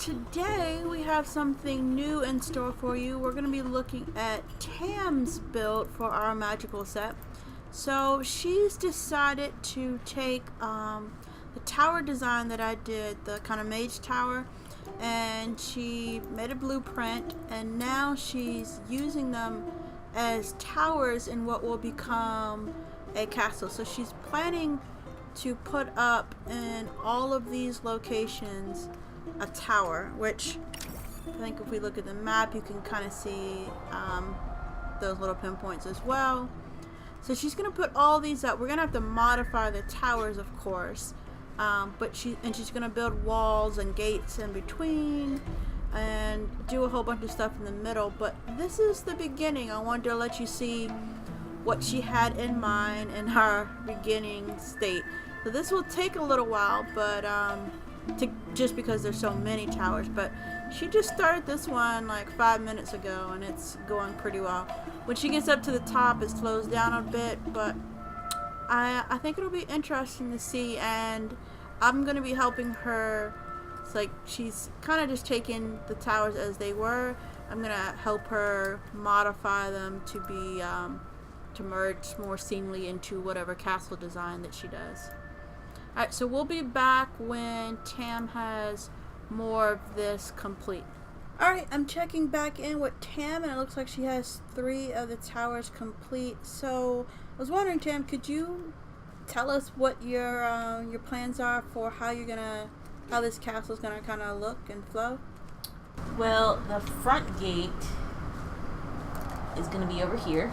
today we have something new in store for you. We're going to be looking at Tam's build for our magical set. So she's decided to take the tower design that I did, the kind of mage tower, and she made a blueprint, and now she's using them as towers in what will become a castle. So she's planning to put up in all of these locations a tower, which I think if we look at the map you can kind of see those little pinpoints as well. So she's gonna put all these up. We're gonna have to modify the towers, of course, but she's gonna build walls and gates in between and do a whole bunch of stuff in the middle. But this is the beginning. I wanted to let you see what she had in mind in her beginning state. So this will take a little while, but just because there's so many towers. But she just started this one like 5 minutes ago, and it's going pretty well. When she gets up to the top, it slows down a bit, but I think it'll be interesting to see, and I'm gonna be helping her. It's like she's kind of just taking the towers as they were. I'm gonna help her modify them to be to merge more seamlessly into whatever castle design that she does. Alright, so we'll be back when Tam has more of this complete. Alright, I'm checking back in with Tam, and it looks like she has 3 of the towers complete. So I was wondering, Tam, could you tell us what your plans are for how this castle is gonna kind of look and flow? Well, the front gate is going to be over here.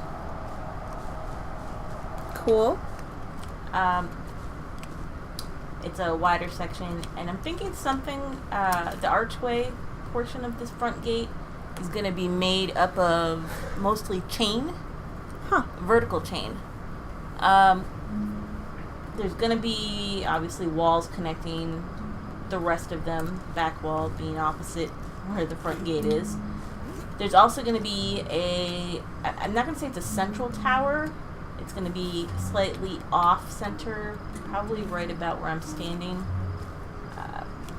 Cool. It's a wider section, and I'm thinking something, the archway portion of this front gate is going to be made up of mostly chain. Vertical chain. There's going to be obviously walls connecting the rest of them, back wall being opposite where the front gate is. There's also going to be I'm not going to say it's a central tower. It's going to be slightly off center, probably right about where I'm standing,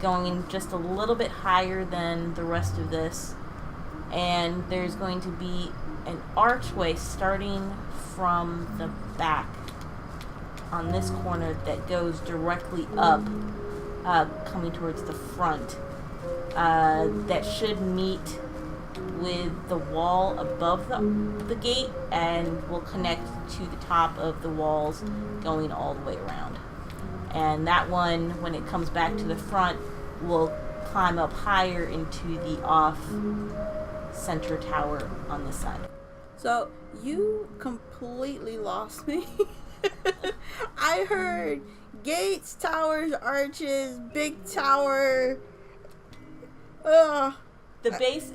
going just a little bit higher than the rest of this. And there's going to be an archway starting from the back on this corner that goes directly up, coming towards the front. That should meet with the wall above the gate and will connect to the top of the walls going all the way around. And that one, when it comes back to the front, will climb up higher into the off center tower on this side. So you completely lost me. I heard gates, towers, arches, big tower. Ugh. The base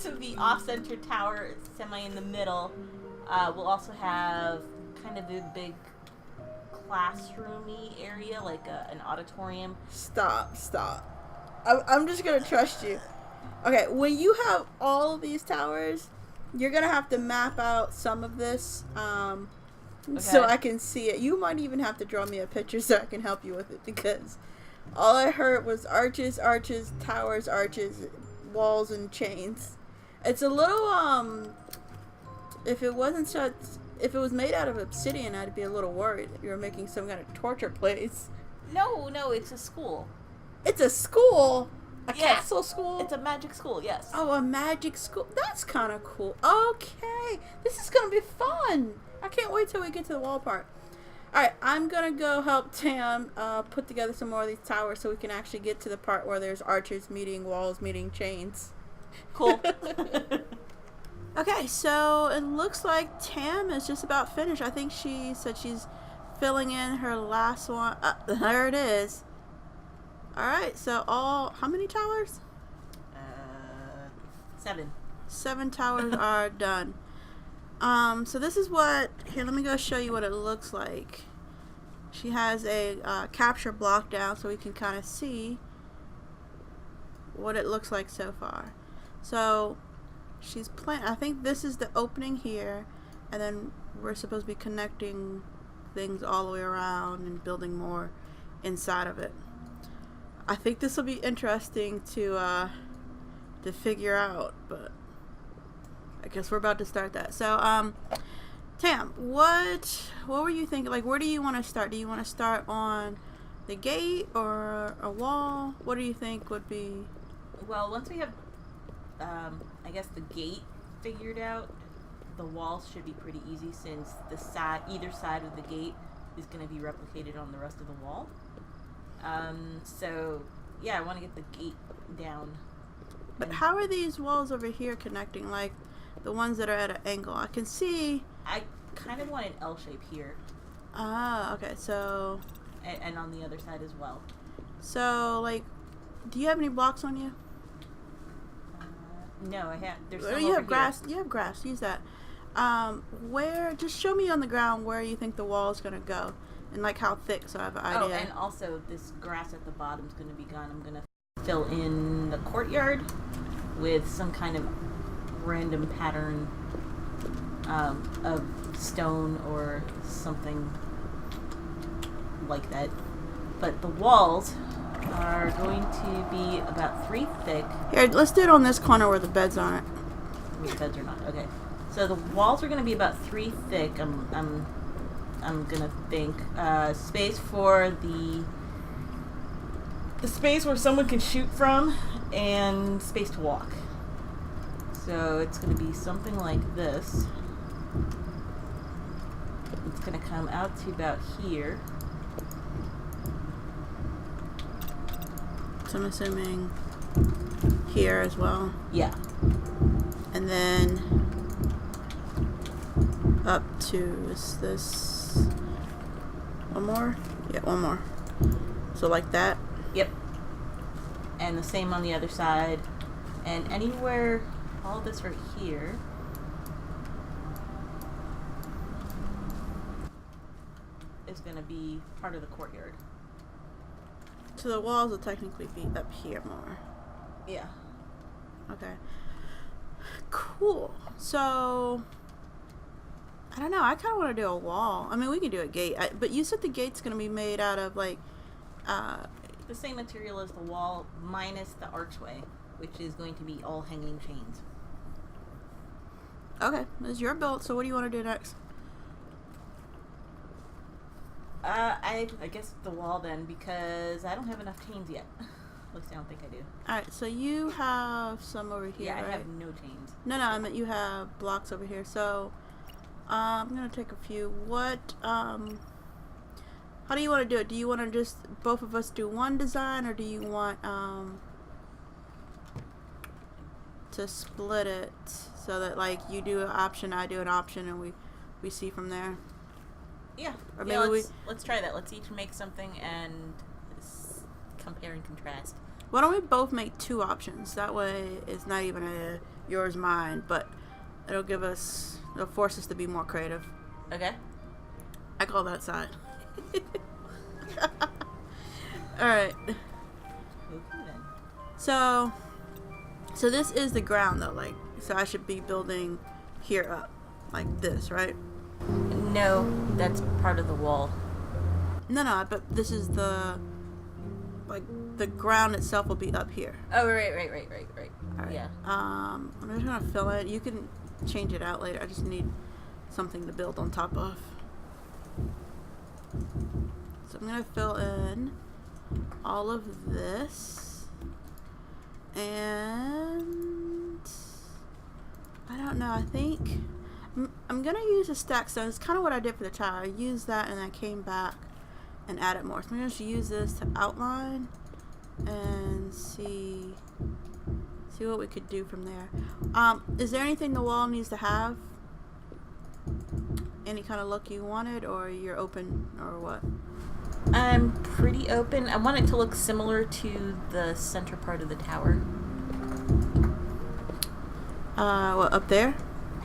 of the off-center tower, semi in the middle, will also have kind of a big classroomy area, like an auditorium. Stop. I'm just gonna trust you. Okay, when you have all of these towers, you're gonna have to map out some of this, so I can see it. You might even have to draw me a picture so I can help you with it, because all I heard was arches, towers, arches, walls, and chains. It's a little, if it was made out of obsidian, I'd be a little worried that you were making some kind of torture place. No, it's a school. It's a school? Castle school? It's a magic school, yes. Oh, a magic school. That's kind of cool. Okay. This is going to be fun. I can't wait till we get to the wall part. Alright, I'm going to go help Tam put together some more of these towers so we can actually get to the part where there's arches meeting walls meeting chains. Cool. Okay, so it looks like Tam is just about finished. I think she said she's filling in her last one. There it is. Alright, so how many towers? 7. 7 towers are done. So this is here, let me go show you what it looks like. She has a capture block down so we can kind of see what it looks like so far. So she's I think this is the opening here, and then we're supposed to be connecting things all the way around and building more inside of it. I think this will be interesting to figure out, but I guess we're about to start that. So, Tam, what were you thinking? Like, where do you want to start? Do you want to start on the gate or a wall? What do you think would be? Well, once we have, I guess the gate figured out, the walls should be pretty easy since either side of the gate is going to be replicated on the rest of the wall. So yeah, I want to get the gate down. But how are these walls over here connecting? Like the ones that are at an angle? I can see. I kind of want an L shape here. Ah, okay. So. And on the other side as well. So, like, do you have any blocks on you? No, I have. There's some you over have grass. Here. You have grass. Use that. Where? Just show me on the ground where you think the wall is gonna go, and like how thick, so I have an idea. Oh, and also this grass at the bottom is gonna be gone. I'm gonna fill in the courtyard with some kind of random pattern of stone or something like that. But the walls are going to be about 3 thick. Here, let's do it on this corner where the beds aren't. The beds are not. Okay. So the walls are going to be about 3 thick. I'm gonna think space for the space where someone can shoot from, and space to walk. So it's going to be something like this. It's going to come out to about here. So I'm assuming here as well. Yeah. And then up to is this one more? Yeah, one more. So like that? Yep. And the same on the other side. And anywhere, all this right here. Is going to be part of the courtyard. So the walls will technically be up here more. Yeah. Okay. Cool. So, I don't know. I kind of want to do a wall. I mean, we can do a gate. But you said the gate's going to be made out of, like, the same material as the wall, minus the archway, which is going to be all hanging chains. Okay. This is your build, so what do you want to do next? I guess the wall then, because I don't have enough chains yet. At least I don't think I do. Alright, so you have some over here, Yeah, right? I have no chains. No, I meant you have blocks over here. So, I'm going to take a few. How do you want to do it? Do you want to just, both of us do one design, or do you want, to split it so that, like, you do an option, I do an option, and we see from there? Yeah. Or yeah, maybe let's try that. Let's each make something and compare and contrast. Why don't we both make 2 options? That way it's not even a yours, mine, but it'll force us to be more creative. Okay. I call that side. Alright. Okay then. So this is the ground though, like, so I should be building here up, like this, right? No, that's part of the wall. No, but this is the ground itself will be up here. Oh, right. All right. Yeah. I'm just gonna fill it. You can change it out later. I just need something to build on top of. So I'm gonna fill in all of this, and I don't know. I think I'm gonna use a stack stone. It's kind of what I did for the tower. I used that and I came back and added more. So I'm gonna just use this to outline and see what we could do from there. Is there anything the wall needs to have? Any kind of look you wanted, or you're open, or what? I'm pretty open. I want it to look similar to the center part of the tower. What, up there?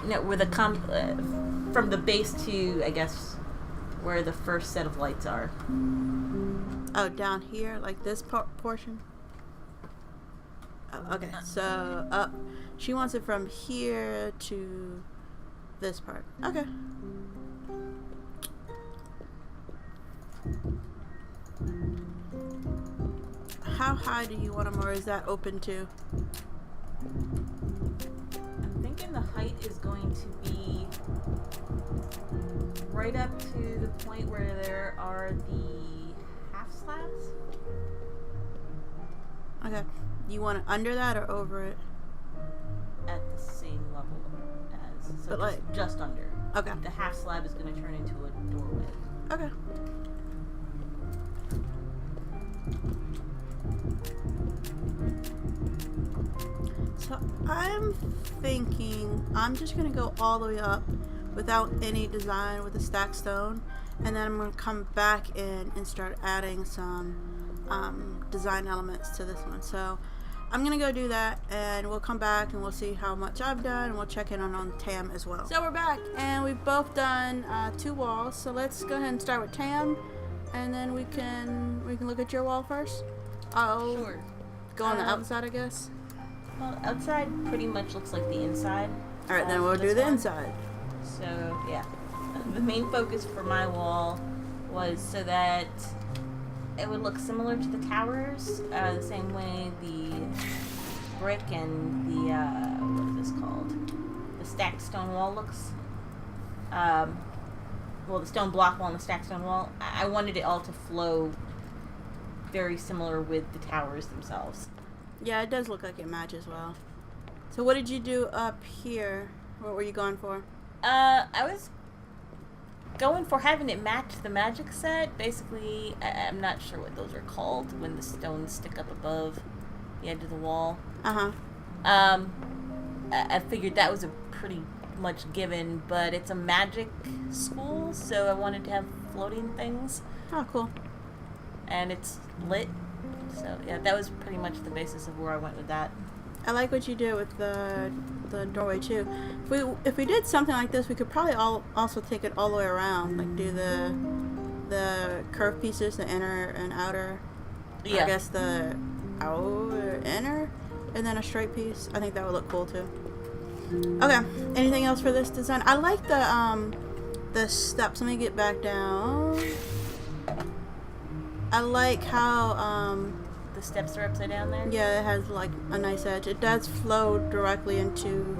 No, where the from the base to, I guess, where the first set of lights are. Oh, down here, like this portion? Oh, okay, so up. She wants it from here to this part. Okay. how high do you want them, or is that open too? I'm thinking the height is going to be right up to the point where there are the half slabs. Okay. You want it under that or over it? At the same level as, so But just under. Okay. The half slab is going to turn into a doorway. Okay. So I'm thinking I'm just gonna go all the way up without any design with the stack stone, and then I'm gonna come back in and start adding some design elements to this one. So I'm gonna go do that, and we'll come back and we'll see how much I've done, and we'll check in on Tam as well. So we're back, and we've both done 2 walls. So let's go ahead and start with Tam, and then we can look at your wall first. I'll Sure. go on the outside, I guess. Well, outside pretty much looks like the inside. All right, then we'll do the inside. So, yeah. The main focus for my wall was so that it would look similar to the towers, the same way the brick and the, what is this called? The stacked stone wall looks. Well, the stone block wall and the stacked stone wall. I wanted it all to flow very similar with the towers themselves. Yeah, it does look like it matches well. So what did you do up here? What were you going for? I was going for having it match the magic set. Basically, I'm not sure what those are called when the stones stick up above the edge of the wall. Uh-huh. I figured that was a pretty much given, but it's a magic school, so I wanted to have floating things. Oh, cool. And it's lit. So, yeah, that was pretty much the basis of where I went with that. I like what you did with the doorway too. If we did something like this, we could probably also take it all the way around, like do the curved pieces, the inner and outer. Yeah. I guess the outer inner, and then a straight piece. I think that would look cool too. Okay. Anything else for this design? I like the steps. Let me get back down. I like how The steps are upside down there? yeah, it has like a nice edge. It does flow directly into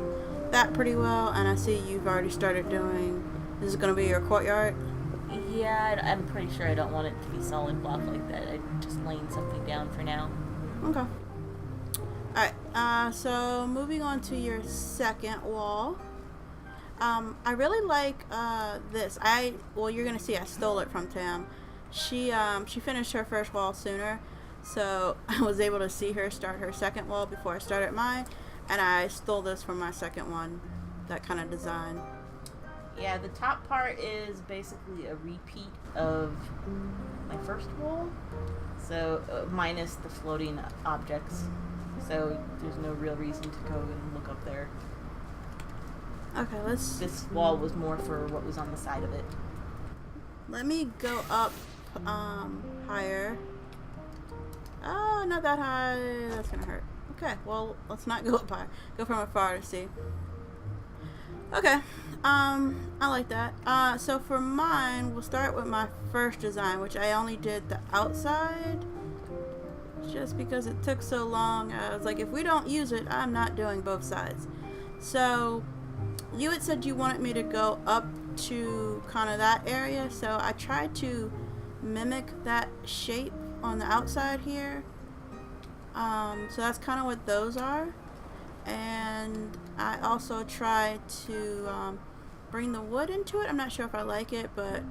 that pretty well, and I see you've already started doing, this is going to be your courtyard? Yeah, I'm pretty sure I don't want it to be solid block like that. I just laying something down for now. Okay. Alright, so moving on to your second wall. I really like this. Well, you're going to see I stole it from Tam. She finished her first wall sooner, so I was able to see her start her second wall before I started mine, and I stole this from my second one, that kind of design. Yeah, the top part is basically a repeat of my first wall, so minus the floating objects, so there's no real reason to go and look up there. Okay, This wall was more for what was on the side of it. let me go up higher. Oh, not that high. That's gonna hurt. Okay, well, let's not go up high. Go from afar to see. Okay, I like that. So for mine, we'll start with my first design, which I only did the outside, just because it took so long. I was like, if we don't use it, I'm not doing both sides. So you had said you wanted me to go up to kind of that area, so I tried to mimic that shape on the outside here. So that's kind of what those are. And I also tried to bring the wood into it. I'm not sure if I like it, but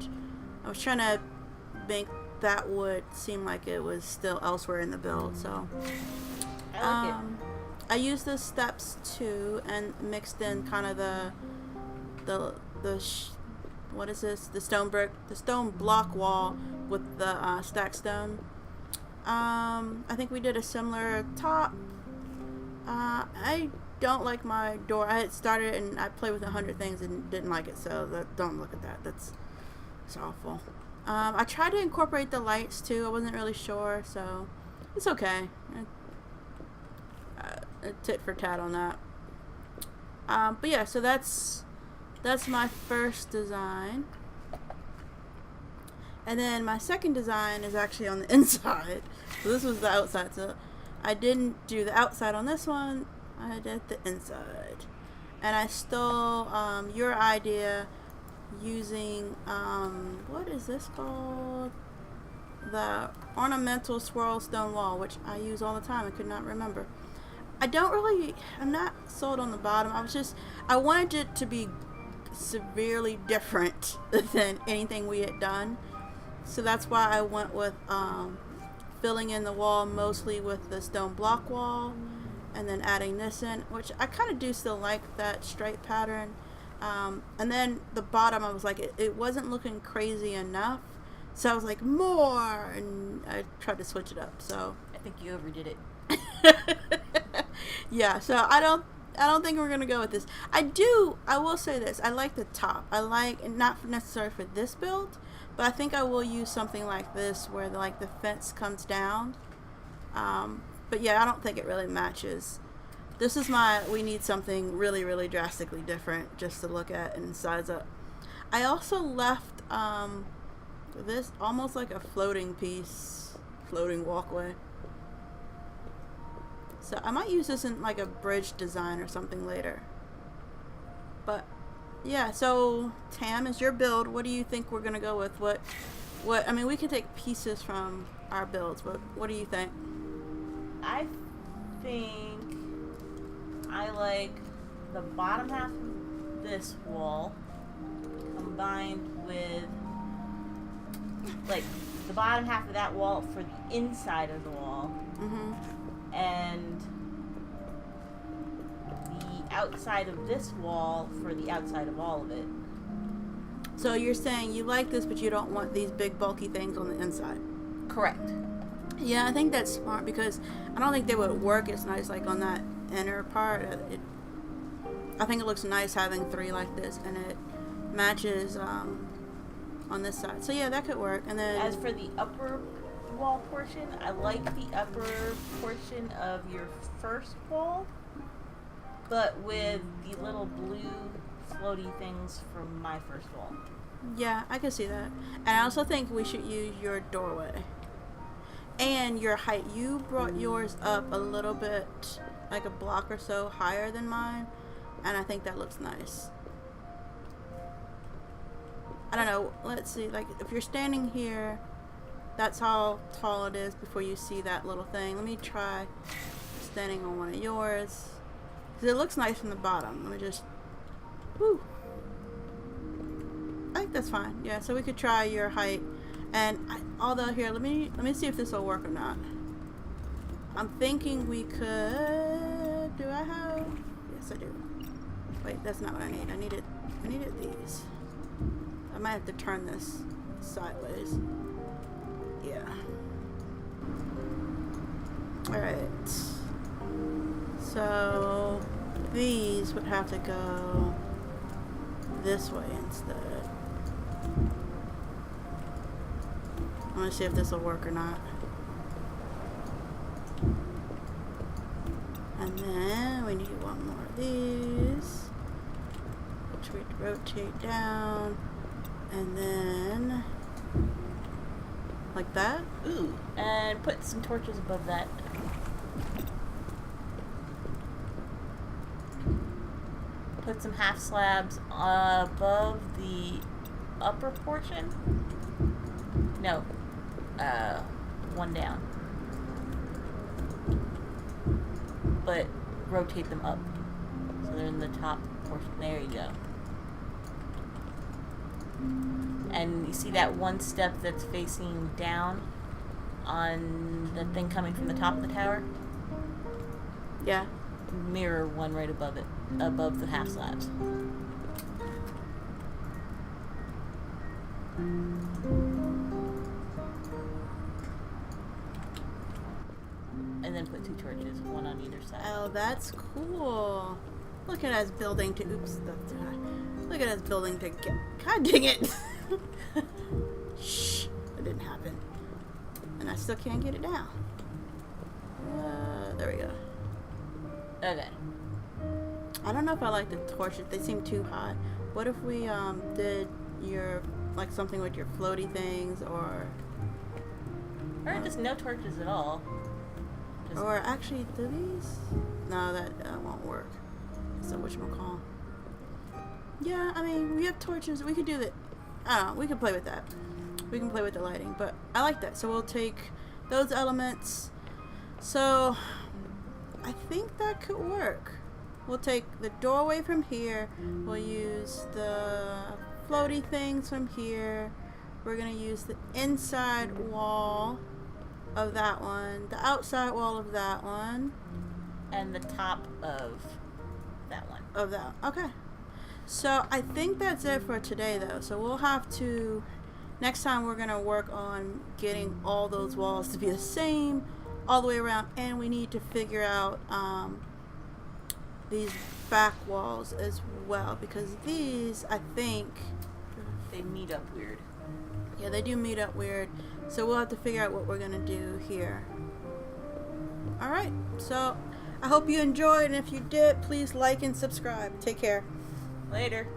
I was trying to make that wood seem like it was still elsewhere in the build. So I like it. I used the steps too, and mixed in kind of what is this? The stone block wall with the stacked stone. I think we did a similar top. I don't like my door. I had started and I played with 100 things and didn't like it, so don't look at that. It's awful. I tried to incorporate the lights too. I wasn't really sure, so it's okay. A tit for tat on that. But yeah, so that's my first design. And then my second design is actually on the inside. So this was the outside. So I didn't do the outside on this one. I did the inside. And I stole your idea using, what is this called? The ornamental swirl stone wall, which I use all the time. I could not remember. I'm not sold on the bottom. I wanted it to be severely different than anything we had done. So that's why I went with filling in the wall mostly with the stone block wall and then adding this in, which I kind of do still like that straight pattern. And then the bottom, I was like, it wasn't looking crazy enough. So I was like, more, and I tried to switch it up. So I think you overdid it. yeah, so I don't think we're gonna go with this. I will say this, I like the top. And not necessarily for this build, but I think I will use something like this where the fence comes down. But yeah, I don't think it really matches. This is we need something really, really drastically different just to look at and size up. I also left this almost like a floating walkway. So I might use this in like a bridge design or something later. But yeah, so Tam, is your build. What do you think we're gonna go with? I mean, we can take pieces from our builds, but what do you think? I think I like the bottom half of this wall combined with like the bottom half of that wall for the inside of the wall. Mm-hmm. And the outside of this wall for the outside of all of it. So you're saying you like this, but you don't want these big bulky things on the inside? Correct. Yeah, I think that's smart because I don't think they would work as nice like on that inner part. I think it looks nice having three like this, and it matches on this side. So yeah, that could work. And then as for the upper wall portion, I like the upper portion of your first wall, but with the little blue floaty things from my first wall. Yeah, I can see that. And I also think we should use your doorway and your height. You brought yours up a little bit, like a block or so higher than mine, and I think that looks nice. I don't know, let's see, like if you're standing here, that's how tall it is before you see that little thing. Let me try standing on one of yours, because it looks nice from the bottom. Let me just, whoo. I think that's fine. Yeah, so we could try your height. And although here, let me see if this will work or not. I'm thinking we could. Do I have? Yes, I do. Wait, that's not what I need. I needed these. I might have to turn this sideways. Yeah. All right. So these would have to go this way instead. I'm gonna see if this will work or not. And then we need one more of these, which we'd rotate down, and then like that. Ooh, and put some torches above that. Put some half slabs above the upper portion. No, one down. But rotate them up so they're in the top portion. There you go. And you see that one step that's facing down on the thing coming from the top of the tower? Yeah. Mirror one right above it, above the half slabs. And then put two torches, one on either side. Oh, that's cool. Look at us building to. Oops. Look at us building to get. God dang it! Shh. That didn't happen. And I still can't get it down. There we go. Okay. I don't know if I like the torches. They seem too high. What if we did your like something with your floaty things, or just no torches at all. Just or actually, do these? No, that won't work. So whatchamacall. Yeah, I mean, we have torches. We could do that. I don't know. We can play with that. We can play with the lighting, but I like that. So we'll take those elements. So I think that could work. We'll take the doorway from here. We'll use the floaty things from here. We're going to use the inside wall of that one, the outside wall of that one, and the top of that one. of that. Okay. So I think that's it for today, though. So we'll have to, next time we're going to work on getting all those walls to be the same all the way around, and we need to figure out these back walls as well, because these, I think, they meet up weird. Yeah, they do meet up weird. So we'll have to figure out what we're going to do here. Alright, so I hope you enjoyed, and if you did, please like and subscribe. Take care. Later.